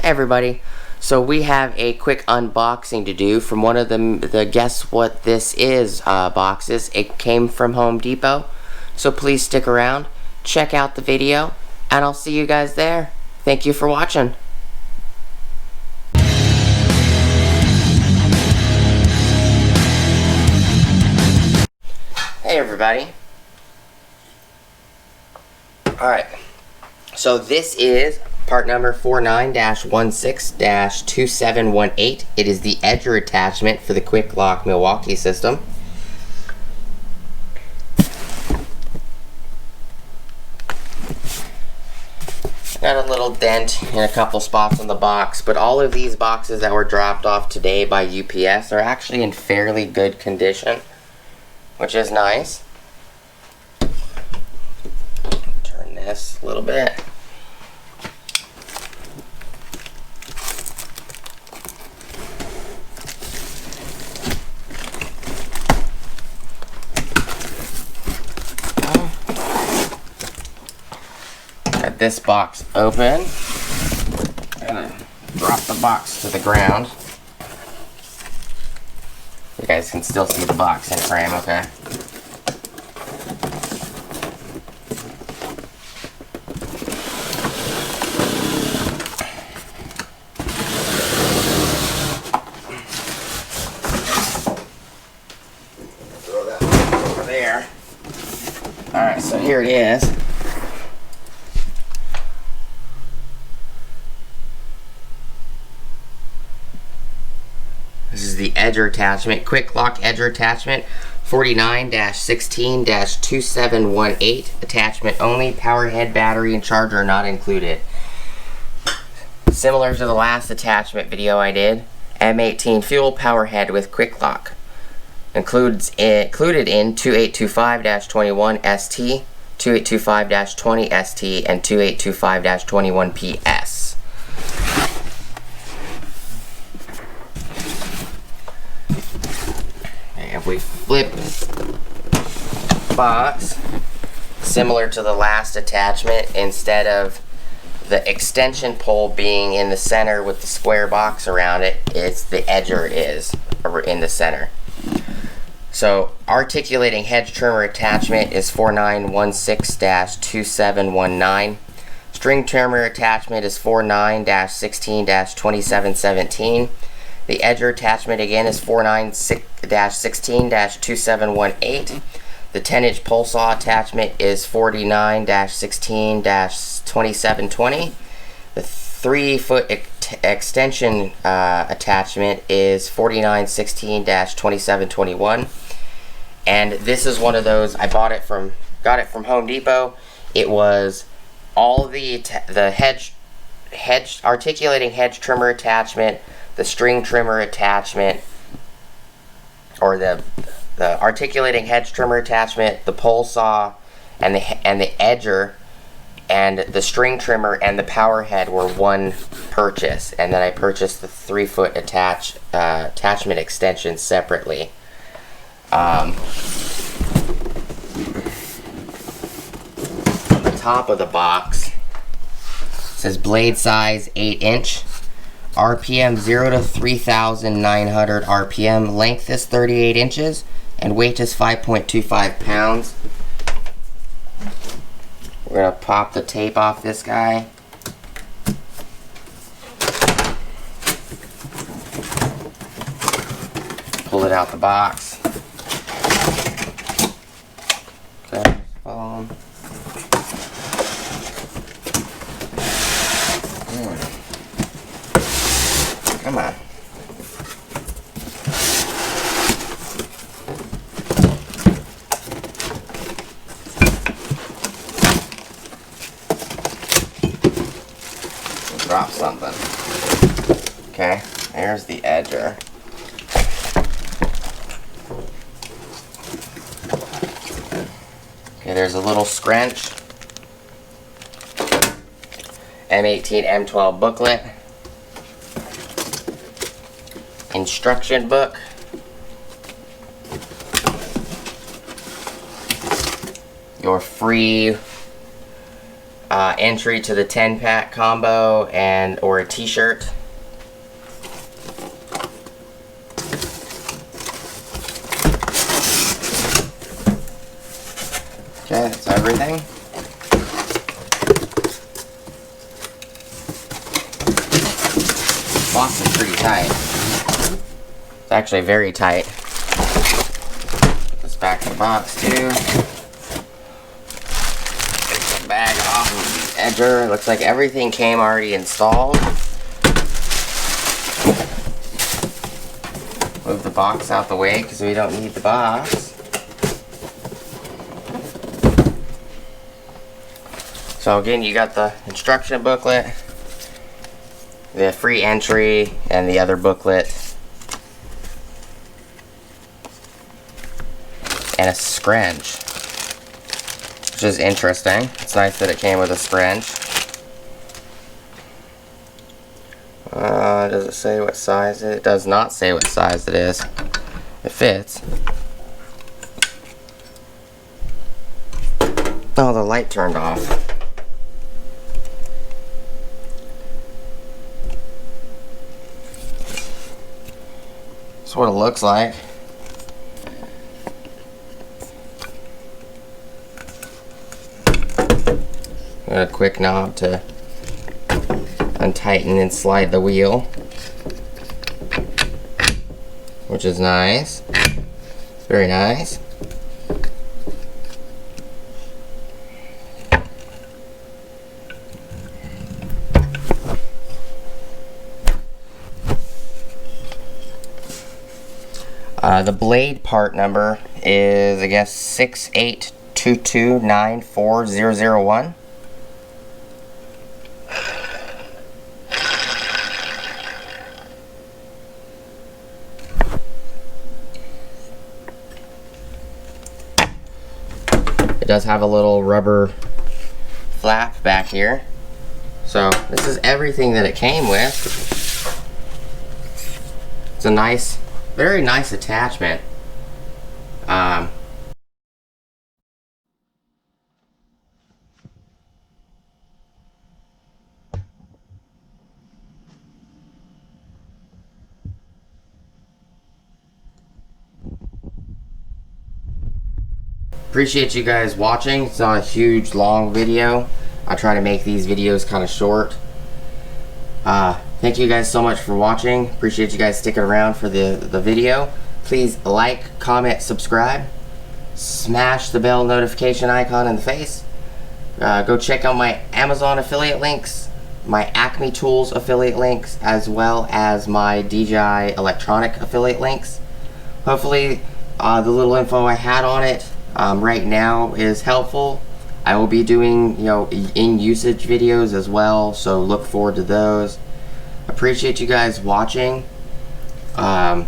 everybody, so we have a quick unboxing to do from one of the guess what this is boxes. It came from Home Depot, so please stick around, check out the video, and I'll see you guys there. Thank you for watching. Hey everybody. Alright, so this is part number 49-16-2718. It is the edger attachment for the Quik Lok Milwaukee system. Got a little dent in a couple spots on the box, but all of these boxes that were dropped off today by UPS are actually in fairly good condition, which is nice. Turn this a little bit. Got this box open. I'm gonna drop the box to the ground. You guys can still see the box in frame, okay? Throw that over there. Alright, so here it is. This is the edger attachment, Quik Lok edger attachment, 49-16-2718. Attachment only, power head, battery, and charger not included. Similar to the last attachment video I did, M18 fuel power head with Quik Lok. Included in 2825-21ST, 2825-20ST, and 2825-21PS. If we flip the box, similar to the last attachment, instead of the extension pole being in the center with the square box around it, it's the edger is in the center. So articulating hedge trimmer attachment is 4916-2719. String trimmer attachment is 49-16-2717. The edger attachment again is 49-16-2718. The 10-inch pole saw attachment is 49-16-2720. The 3-foot extension attachment is 49-16-2721. And this is one of those, got it from Home Depot. It was all the hedge articulating hedge trimmer attachment, the string trimmer attachment, or the articulating hedge trimmer attachment, the pole saw, and the edger, and the string trimmer and the power head were one purchase, and then I purchased the 3-foot attachment extension separately. On the top of the box, it says blade size 8-inch. RPM 0 to 3,900 RPM. Length is 38 inches and weight is 5.25 pounds. We're going to pop the tape off this guy. Pull it out the box. Okay, follow. Come on. Drop something. Okay, there's the edger. Okay, there's a little scrunch. M18 M12 booklet. Instruction book. Your free entry to the 10-pack combo and or a t-shirt. Okay, that's everything. The box is pretty tight. It's actually very tight. Put this back in the box too. Take the bag off of the edger. It looks like everything came already installed. Move the box out the way because we don't need the box. So again, you got the instruction booklet, the free entry, and the other booklet, and a scrunch, which is interesting. It's nice that it came with a scrunch. Does it say what size it is? It does not say what size it is. It fits. Oh, the light turned off. That's what it looks like. Got a quick knob to untighten and slide the wheel, which is nice. Very nice. The blade part number is, I guess, 682294001. It does have a little rubber flap back here. So this is everything that it came with. It's a nice, very nice attachment. Appreciate you guys watching. It's not a huge long video. I try to make these videos kind of short. Thank you guys so much for watching. Appreciate you guys sticking around for the video. Please like, comment, subscribe. Smash the bell notification icon in the face. Go check out my Amazon affiliate links, my Acme Tools affiliate links, as well as my DJI electronic affiliate links. Hopefully the little info I had on it right now is helpful. I will be doing, in usage videos as well, so look forward to those. Appreciate you guys watching, and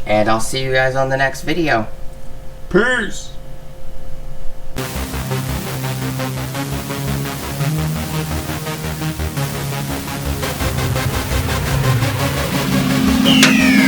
I'll see you guys on the next video. Peace! Yeah.